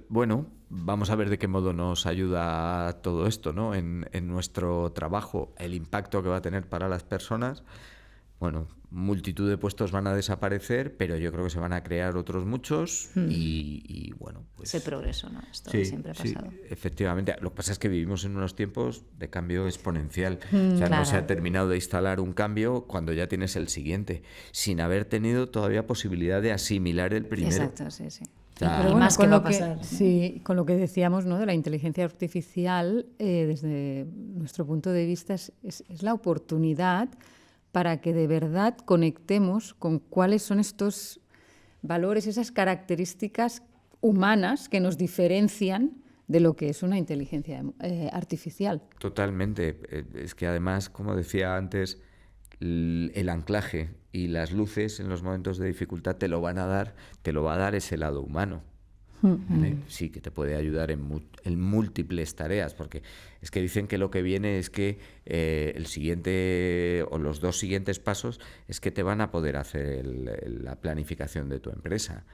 Bueno, vamos a ver de qué modo nos ayuda todo esto, ¿no? En nuestro trabajo, el impacto que va a tener para las personas. Bueno, multitud de puestos van a desaparecer, pero yo creo que se van a crear otros muchos y bueno, pues... Es el progreso, ¿no? Esto siempre ha pasado. Sí, efectivamente. Lo que pasa es que vivimos en unos tiempos de cambio exponencial. O sea, no se ha terminado de instalar un cambio cuando ya tienes el siguiente, sin haber tenido todavía posibilidad de asimilar el primero. Exacto, sí. Pero bueno, más que va a pasar, ¿no? Sí, con lo que decíamos, ¿no?, de la inteligencia artificial, desde nuestro punto de vista es la oportunidad para que de verdad conectemos con cuáles son estos valores, esas características humanas que nos diferencian de lo que es una inteligencia artificial. Totalmente. Es que además, como decía antes, el anclaje y las luces en los momentos de dificultad te lo va a dar ese lado humano. Sí, que te puede ayudar en múltiples tareas, porque es que dicen que lo que viene es que el siguiente o los 2 siguientes pasos es que te van a poder hacer la planificación de tu empresa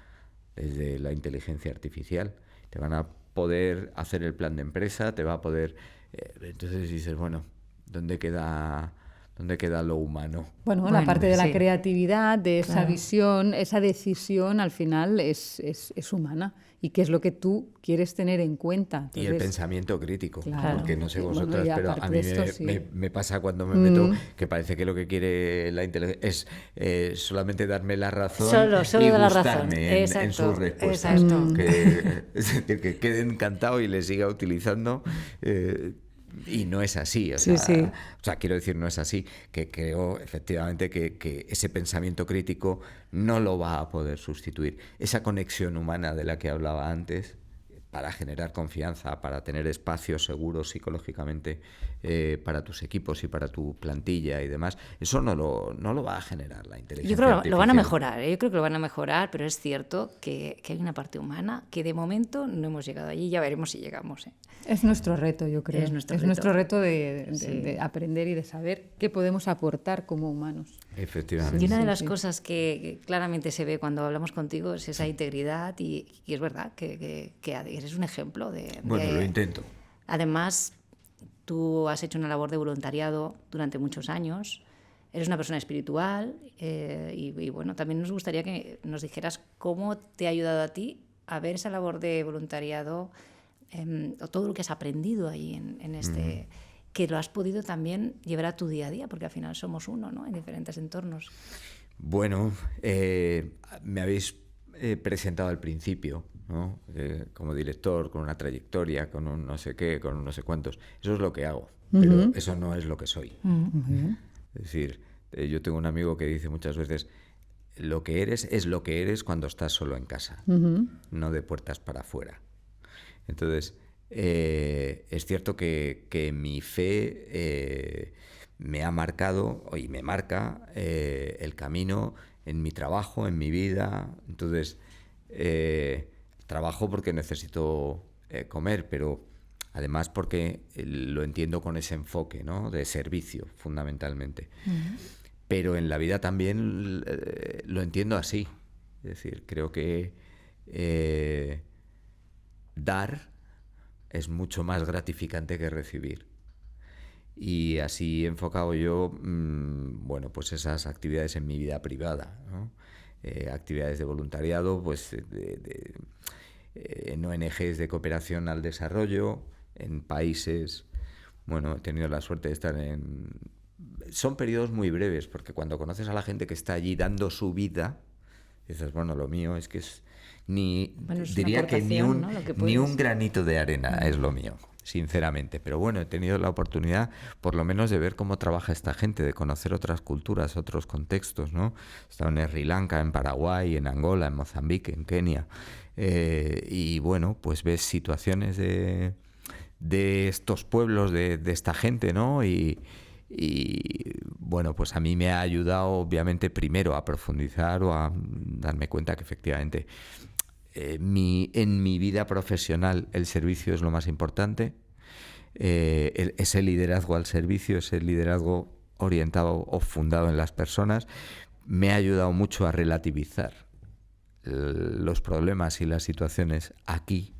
desde la inteligencia artificial. Te van a poder hacer el plan de empresa, te va a poder... entonces dices, bueno, ¿dónde queda lo humano? Bueno, la parte de la creatividad, de esa visión, esa decisión, al final es humana. ¿Y qué es lo que tú quieres tener en cuenta? Entonces, y el pensamiento crítico, porque no sé vosotras, pero a mí me pasa cuando me meto que parece que lo que quiere la inteligencia es solamente darme la razón solo y de la gustarme razón. en sus respuestas. Es decir, que quede encantado y le siga utilizando... y no es así, o sea, quiero decir, no es así, que creo efectivamente que ese pensamiento crítico no lo va a poder sustituir. Esa conexión humana de la que hablaba antes, para generar confianza, para tener espacios seguros psicológicamente para tus equipos y para tu plantilla y demás, eso no lo va a generar la inteligencia artificial. Yo creo que lo van a mejorar, yo creo que lo van a mejorar, pero es cierto que hay una parte humana que de momento no hemos llegado allí, ya veremos si llegamos. Es nuestro reto, yo creo. Es nuestro reto de aprender y de saber qué podemos aportar como humanos. Efectivamente. Y una de las cosas que claramente se ve cuando hablamos contigo es esa integridad y es verdad que eres un ejemplo de... Bueno, lo intento. Además, tú has hecho una labor de voluntariado durante muchos años, eres una persona espiritual y bueno, también nos gustaría que nos dijeras cómo te ha ayudado a ti a ver esa labor de voluntariado o todo lo que has aprendido ahí en este... que lo has podido también llevar a tu día a día, porque al final somos uno, ¿no?, en diferentes entornos. Bueno, me habéis presentado al principio, ¿no? Como director, con una trayectoria, con un no sé qué, con un no sé cuántos. Eso es lo que hago, pero eso no es lo que soy. Es decir, yo tengo un amigo que dice muchas veces, lo que eres es lo que eres cuando estás solo en casa, no de puertas para afuera. Entonces, es cierto que mi fe me ha marcado y me marca el camino en mi trabajo, en mi vida. Entonces, trabajo porque necesito comer, pero además porque lo entiendo con ese enfoque, ¿no? De servicio, fundamentalmente. Pero en la vida también lo entiendo así. Es decir, creo que dar es mucho más gratificante que recibir. Y así he enfocado yo, bueno, pues esas actividades en mi vida privada, ¿no? Actividades de voluntariado, pues en ONGs de cooperación al desarrollo, en países, bueno, he tenido la suerte de estar en... Son periodos muy breves, porque cuando conoces a la gente que está allí dando su vida, dices, bueno, lo mío es que es diría que ni un granito de arena es lo mío, sinceramente. Pero bueno, he tenido la oportunidad por lo menos de ver cómo trabaja esta gente, de conocer otras culturas, otros contextos, ¿no? He estado en Sri Lanka, en Paraguay, en Angola, en Mozambique, en Kenia. Y bueno, pues ves situaciones de estos pueblos, de esta gente, ¿no? Y bueno, pues a mí me ha ayudado obviamente primero a profundizar o a darme cuenta que efectivamente en mi vida profesional el servicio es lo más importante. Ese liderazgo al servicio, ese liderazgo orientado o fundado en las personas, me ha ayudado mucho a relativizar los problemas y las situaciones aquí,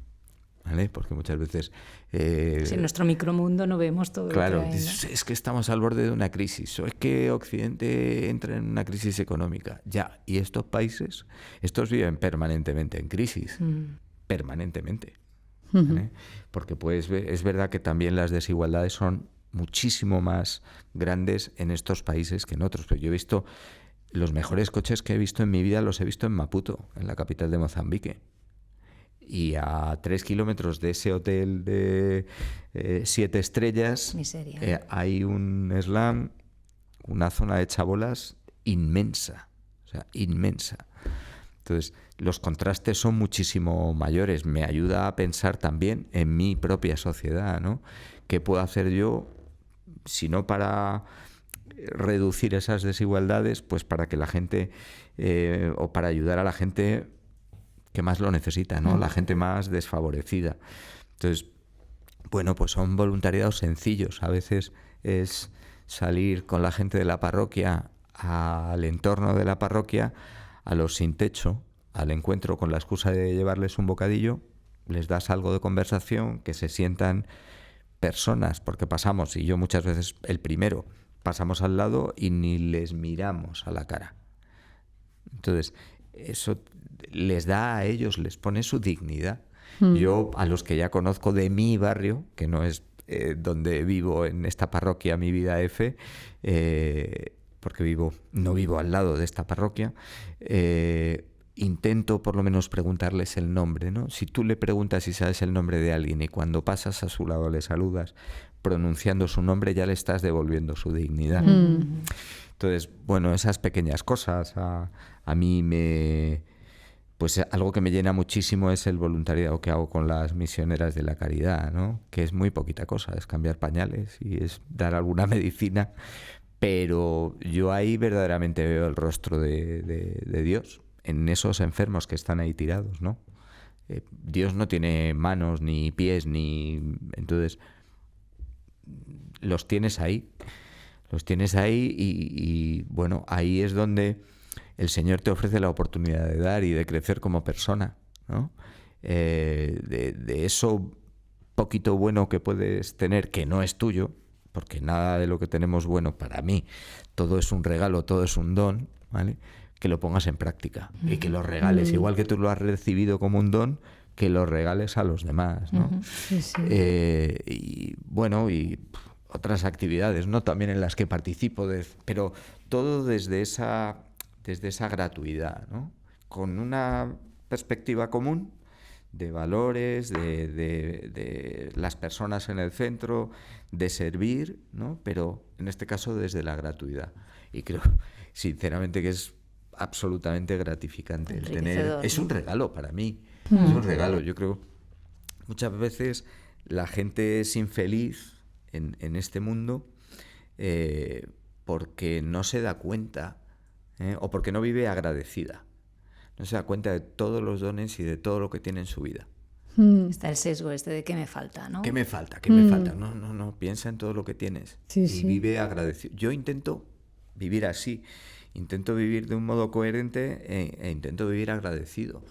¿vale? Porque muchas veces... en nuestro micromundo no vemos todo. Claro, lo que hay, ¿no? Es que estamos al borde de una crisis, o es que Occidente entra en una crisis económica. Ya, y estos países, estos viven permanentemente en crisis, permanentemente. ¿Vale? Porque pues es verdad que también las desigualdades son muchísimo más grandes en estos países que en otros. Pero yo he visto, los mejores coches que he visto en mi vida los he visto en Maputo, en la capital de Mozambique. Y a 3 kilómetros de ese hotel de 7 estrellas hay un slam, una zona de chabolas inmensa, o sea, inmensa. Entonces, los contrastes son muchísimo mayores. Me ayuda a pensar también en mi propia sociedad, ¿no? ¿Qué puedo hacer yo, si no para reducir esas desigualdades, pues para que la gente, o para ayudar a la gente que más lo necesita, ¿no? La gente más desfavorecida. Entonces, bueno, pues son voluntariados sencillos. A veces es salir con la gente de la parroquia al entorno de la parroquia, a los sin techo, al encuentro con la excusa de llevarles un bocadillo, les das algo de conversación, que se sientan personas, porque pasamos, y yo muchas veces el primero, pasamos al lado y ni les miramos a la cara. Entonces, eso les da a ellos, les pone su dignidad. Yo, a los que ya conozco de mi barrio, que no es donde vivo en esta parroquia, mi vida F, porque no vivo al lado de esta parroquia, intento por lo menos preguntarles el nombre, ¿no? Si tú le preguntas si sabes el nombre de alguien y cuando pasas a su lado le saludas pronunciando su nombre, ya le estás devolviendo su dignidad. Entonces, bueno, esas pequeñas cosas a mí pues algo que me llena muchísimo es el voluntariado que hago con las misioneras de la caridad, ¿no? Que es muy poquita cosa, es cambiar pañales y es dar alguna medicina, pero yo ahí verdaderamente veo el rostro de Dios en esos enfermos que están ahí tirados, ¿no? Dios no tiene manos ni pies, entonces los tienes ahí y bueno, ahí es donde el Señor te ofrece la oportunidad de dar y de crecer como persona, ¿no? De eso poquito bueno que puedes tener, que no es tuyo, porque nada de lo que tenemos bueno para mí, todo es un regalo, todo es un don, ¿vale? Que lo pongas en práctica y que lo regales, igual que tú lo has recibido como un don, que lo regales a los demás, ¿no? Sí, sí. Y bueno, y otras actividades, ¿no? También en las que participo, pero todo desde esa gratuidad, ¿no? Con una perspectiva común de valores, de las personas en el centro, de servir, ¿no? Pero en este caso desde la gratuidad. Y creo, sinceramente, que es absolutamente gratificante. Enriquecedor, Es ¿no? un regalo para mí, es un regalo. Yo creo muchas veces la gente es infeliz en este mundo porque no se da cuenta o porque no vive agradecida. No se da cuenta de todos los dones y de todo lo que tiene en su vida. Está el sesgo este de qué me falta, ¿no? ¿Qué me falta? ¿Qué me falta? No, piensa en todo lo que tienes Sí, y sí. vive agradecido. Yo intento vivir así, intento vivir de un modo coherente e intento vivir agradecido.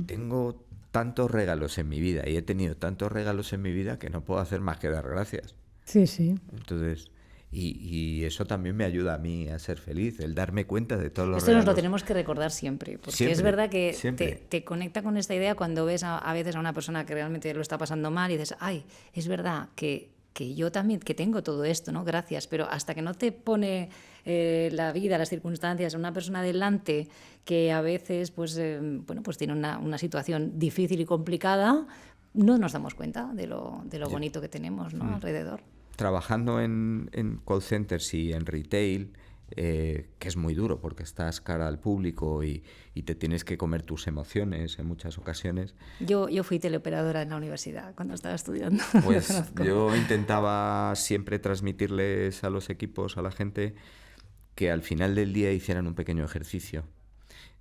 Tengo tantos regalos en mi vida y he tenido tantos regalos en mi vida que no puedo hacer más que dar gracias. Sí, sí. Entonces, y eso también me ayuda a mí a ser feliz, el darme cuenta de todos los Esto nos regalos. lo tenemos que recordar siempre, porque Siempre, es verdad que siempre. te conecta con esta idea cuando ves a veces a una persona que realmente lo está pasando mal y dices, ay, es verdad que yo también, que tengo todo esto, ¿no? Gracias, pero hasta que no te pone la vida, las circunstancias, una persona delante que a veces pues, bueno, pues tiene una situación difícil y complicada, no nos damos cuenta de lo bonito que tenemos, ¿no? Alrededor. Trabajando en call centers y en retail, que es muy duro porque estás cara al público y te tienes que comer tus emociones en muchas ocasiones. Yo fui teleoperadora en la universidad cuando estaba estudiando. Pues yo intentaba siempre transmitirles a los equipos, a la gente, que al final del día hicieran un pequeño ejercicio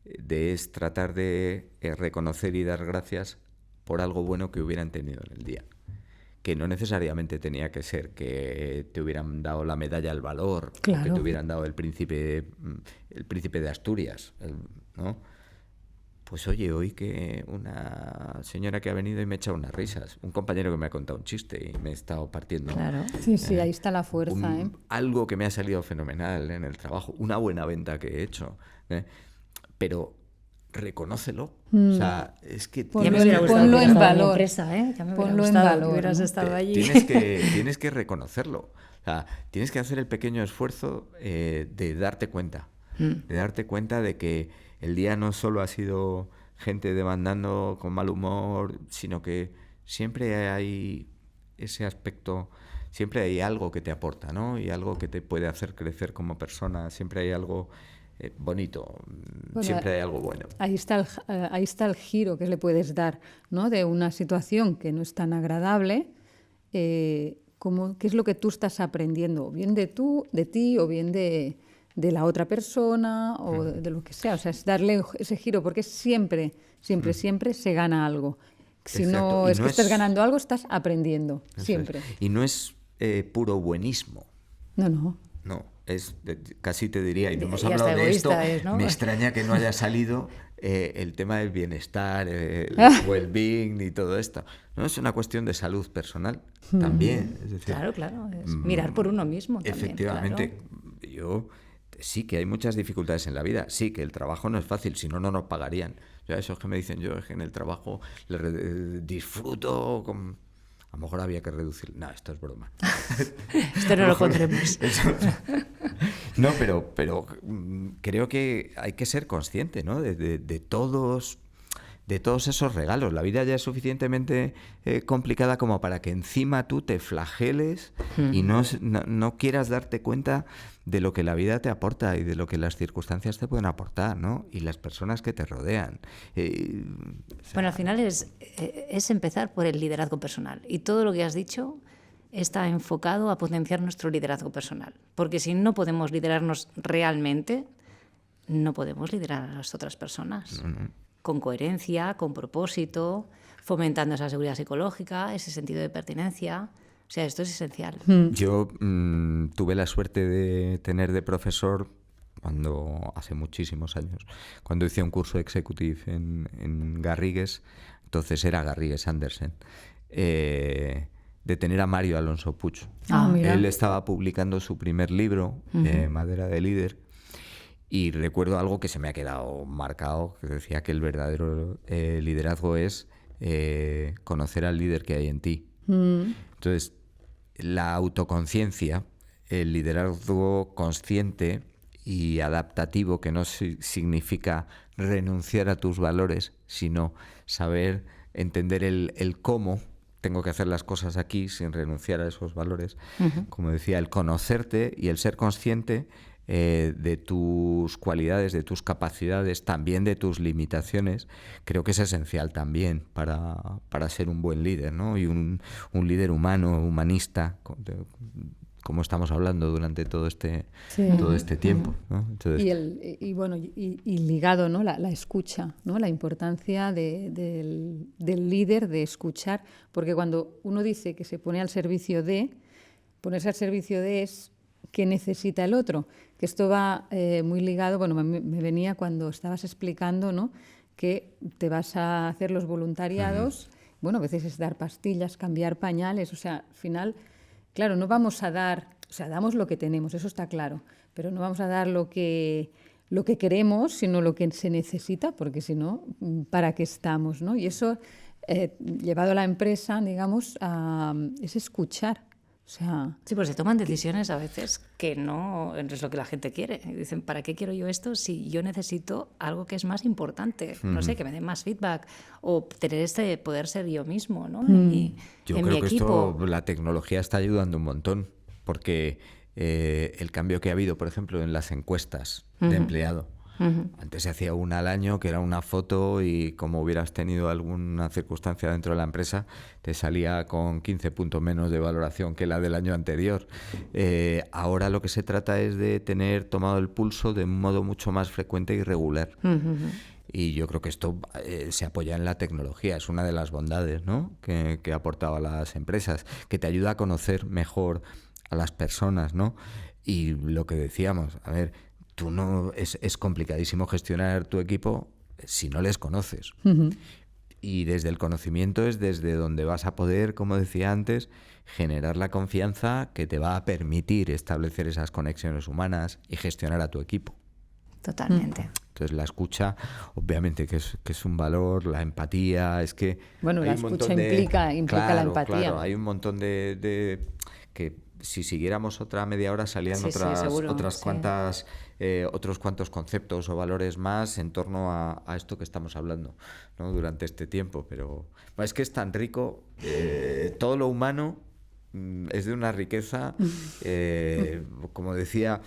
de tratar de reconocer y dar gracias por algo bueno que hubieran tenido en el día. Que no necesariamente tenía que ser que te hubieran dado la medalla al valor, Claro. o que te hubieran dado el príncipe de Asturias, ¿no? Pues oye, hoy que una señora que ha venido y me ha echado unas risas, un compañero que me ha contado un chiste y me he estado partiendo. Claro. Sí, sí, ahí está la fuerza, ¿eh? Algo que me ha salido fenomenal en el trabajo, una buena venta que he hecho, pero reconócelo. O sea, es que Ponlo Ya me hubiera gustado ponlo que en hubieras estado en mi valor. empresa, ¿eh? Ya me hubiera Ponlo en gustado valor, que hubieras ¿no? estado allí. Tienes que reconocerlo. O sea, tienes que hacer el pequeño esfuerzo de darte cuenta. De darte cuenta de que el día no solo ha sido gente demandando con mal humor, sino que siempre hay ese aspecto, siempre hay algo que te aporta, ¿no? Y algo que te puede hacer crecer como persona, siempre hay algo bonito, Bueno, siempre hay algo bueno. Ahí está el giro que le puedes dar, ¿no? De una situación que no es tan agradable, ¿qué es lo que tú estás aprendiendo? O bien de ti, o bien de la otra persona, o de lo que sea. O sea, es darle ese giro, porque siempre se gana algo. Si Exacto. no Y es no que estás es- ganando algo, estás aprendiendo, Eso es. siempre. Y no es puro buenismo. No. No, casi te diría, y no hemos Y hasta hablado de esto, egoísta es, ¿no? me extraña que no haya salido el tema del bienestar, el well-being y todo esto. No es una cuestión de salud personal también. Es decir, Claro, es mirar por uno mismo también. efectivamente, claro. yo sí que hay muchas dificultades en la vida, sí que el trabajo no es fácil, si no, no nos pagarían. Yo a esos que me dicen, yo es que en el trabajo disfruto con... A lo mejor había que reducir... No, esto es broma. Esto no lo pondremos. No, pero creo que hay que ser consciente, ¿no? de todos esos regalos. La vida ya es suficientemente complicada como para que encima tú te flageles y no quieras darte cuenta de lo que la vida te aporta y de lo que las circunstancias te pueden aportar, ¿no? Y las personas que te rodean. Bueno, al final es empezar por el liderazgo personal. Y todo lo que has dicho está enfocado a potenciar nuestro liderazgo personal. Porque si no podemos liderarnos realmente, no podemos liderar a las otras personas. Con coherencia, con propósito, fomentando esa seguridad psicológica, ese sentido de pertenencia. O sea, esto es esencial. Yo tuve la suerte de tener de profesor hace muchísimos años, cuando hice un curso executive en Garrigues, entonces era Garrigues Andersen, de tener a Mario Alonso Puig. Mira. Él estaba publicando su primer libro, Madera de Líder, y recuerdo algo que se me ha quedado marcado, que decía que el verdadero liderazgo es conocer al líder que hay en ti. Entonces, la autoconciencia, el liderazgo consciente y adaptativo, que no significa renunciar a tus valores, sino saber entender el cómo tengo que hacer las cosas aquí sin renunciar a esos valores. Como decía, el conocerte y el ser consciente de tus cualidades, de tus capacidades, también de tus limitaciones, creo que es esencial también para ser un buen líder, ¿no? Y un líder humano, humanista, como estamos hablando durante todo este tiempo, ¿no? Entonces, y ligado, ¿no? la escucha, ¿no? La importancia del líder de escuchar, porque cuando uno dice que se pone al servicio de, ponerse al servicio de es qué necesita el otro, que esto va muy ligado, bueno, me venía cuando estabas explicando, ¿no? Que te vas a hacer los voluntariados, bueno, a veces es dar pastillas, cambiar pañales, o sea, al final, claro, no vamos a dar, o sea, damos lo que tenemos, eso está claro, pero no vamos a dar lo que queremos, sino lo que se necesita, porque si no, ¿para qué estamos, no? Y eso, llevado a la empresa, digamos, es escuchar. O sea, sí, pues se toman decisiones a veces que no es lo que la gente quiere. Y dicen, ¿para qué quiero yo esto si yo necesito algo que es más importante? No sé, que me den más feedback o tener poder ser yo mismo, ¿no? Yo creo que esto, la tecnología está ayudando un montón, porque el cambio que ha habido, por ejemplo, en las encuestas de empleado. Antes se hacía una al año, que era una foto, y como hubieras tenido alguna circunstancia dentro de la empresa, te salía con 15 puntos menos de valoración que la del año anterior. Ahora lo que se trata es de tener tomado el pulso de un modo mucho más frecuente y regular. Y yo creo que esto se apoya en la tecnología, es una de las bondades, ¿no? que ha aportado a las empresas, que te ayuda a conocer mejor a las personas, ¿no? Y lo que decíamos, a ver, es complicadísimo gestionar tu equipo si no les conoces. Y desde el conocimiento es desde donde vas a poder, como decía antes, generar la confianza que te va a permitir establecer esas conexiones humanas y gestionar a tu equipo. Totalmente. Entonces la escucha, obviamente que es un valor, la empatía, es que... Bueno, la escucha implica la empatía. Claro, hay un montón de que si siguiéramos otra media hora salían otros cuantos conceptos o valores más en torno a esto que estamos hablando, ¿no? Durante este tiempo. Pero es que es tan rico, todo lo humano es de una riqueza, como decía,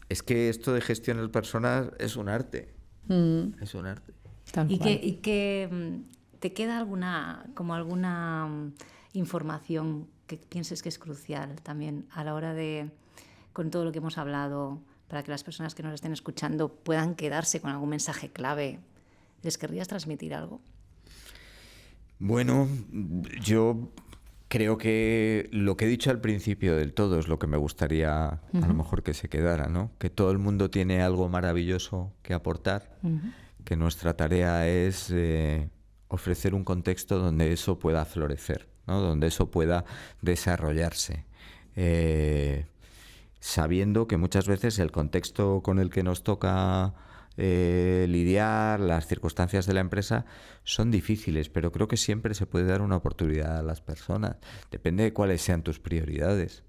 es que esto de gestión de personas es un arte. Es un arte. ¿Y que te queda alguna información que pienses que es crucial también a la hora de, con todo lo que hemos hablado, para que las personas que nos estén escuchando puedan quedarse con algún mensaje clave? ¿Les querrías transmitir algo? Bueno, yo creo que lo que he dicho al principio del todo es lo que me gustaría a lo mejor que se quedara, ¿no? Que todo el mundo tiene algo maravilloso que aportar, que nuestra tarea es ofrecer un contexto donde eso pueda florecer, ¿no? Donde eso pueda desarrollarse, sabiendo que muchas veces el contexto con el que nos toca lidiar, las circunstancias de la empresa son difíciles, pero creo que siempre se puede dar una oportunidad a las personas. Depende de cuáles sean tus prioridades.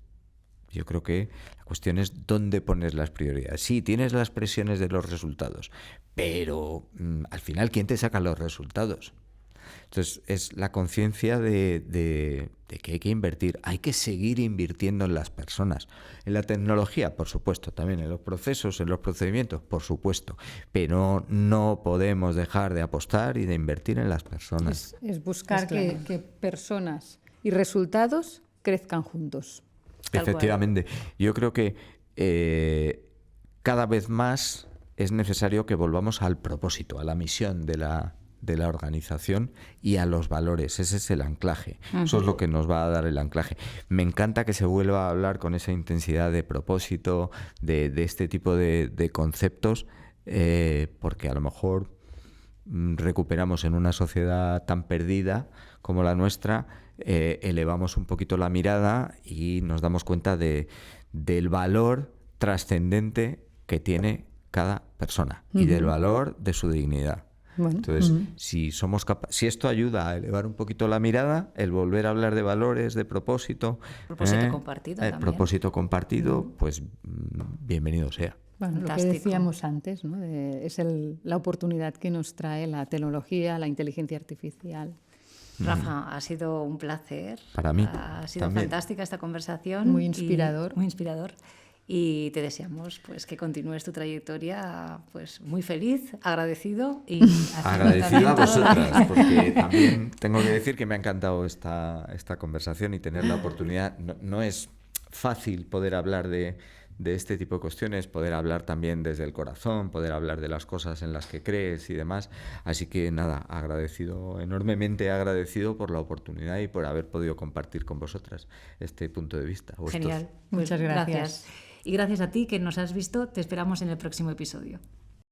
Yo creo que la cuestión es dónde pones las prioridades. Sí, tienes las presiones de los resultados, pero al final, ¿quién te saca los resultados? Entonces, es la conciencia de que hay que invertir, hay que seguir invirtiendo en las personas. En la tecnología, por supuesto, también en los procesos, en los procedimientos, por supuesto, pero no podemos dejar de apostar y de invertir en las personas. Es buscar que personas y resultados crezcan juntos. Efectivamente. Yo creo que cada vez más es necesario que volvamos al propósito, a la misión de la organización y a los valores. Ese es el anclaje. Eso es lo que nos va a dar el anclaje. Me encanta que se vuelva a hablar con esa intensidad de propósito, de este tipo de conceptos, porque a lo mejor recuperamos en una sociedad tan perdida como la nuestra, elevamos un poquito la mirada y nos damos cuenta del valor trascendente que tiene cada persona y del valor de su dignidad. Bueno, entonces, si esto ayuda a elevar un poquito la mirada, el volver a hablar de valores, de propósito, propósito compartido, pues bienvenido sea. Bueno, lo que decíamos antes, ¿no? Es la oportunidad que nos trae la tecnología, la inteligencia artificial. Rafa, ha sido un placer. Para mí. Ha sido también. Fantástica esta conversación. Muy inspirador. Muy inspirador. y te deseamos pues que continúes tu trayectoria pues muy feliz, agradecido y agradecido a también toda la- vosotras, porque también tengo que decir que me ha encantado esta conversación y tener la oportunidad. No es fácil poder hablar de este tipo de cuestiones, poder hablar también desde el corazón, poder hablar de las cosas en las que crees y demás. Así que nada, agradecido, enormemente agradecido por la oportunidad y por haber podido compartir con vosotras este punto de vista. Genial. Pues Muchas gracias. Y gracias a ti que nos has visto. Te esperamos en el próximo episodio.